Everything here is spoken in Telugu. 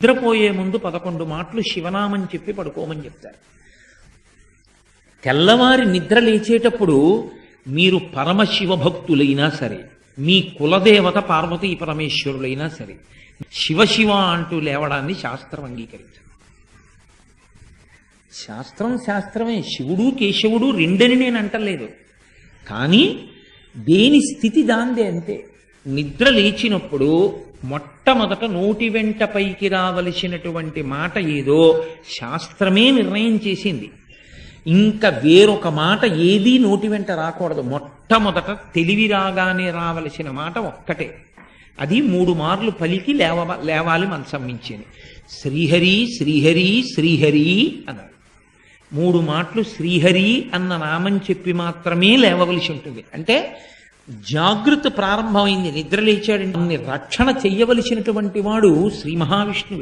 నిద్రపోయే ముందు 11 మాటలు శివనామం చెప్పి పడుకోమని చెప్తారు. తెల్లవారి నిద్ర లేచేటప్పుడు మీరు పరమశివ భక్తులైనా సరే, మీ కులదేవత పార్వతీ పరమేశ్వరులైనా సరే, శివ అంటూ లేవడాన్ని శాస్త్రం అంగీకరించదు. శాస్త్రమే. శివుడు కేశవుడు రెండని నేను అంటలేదు, కానీ దేని స్థితి దాందే అంతే. నిద్ర లేచినప్పుడు మొట్టమొదట నోటి వెంట పైకి రావలసినటువంటి మాట ఏదో శాస్త్రమే నిర్ణయం చేసింది. ఇంకా వేరొక మాట ఏదీ నోటి వెంట రాకూడదు. మొట్టమొదట తెలివి రాగానే రావలసిన మాట ఒక్కటే, అది 3 మార్లు పలికి లేవాలి మనసం మించింది. శ్రీహరి శ్రీహరి శ్రీహరి అన్నారు. 3 మాటలు శ్రీహరి అన్న నామం చెప్పి మాత్రమే లేవవలసి ఉంటుంది. అంటే జాగృతి ప్రారంభమైంది, నిద్ర లేచాడంటే రక్షణ చెయ్యవలసినటువంటి వాడు శ్రీ మహావిష్ణువే.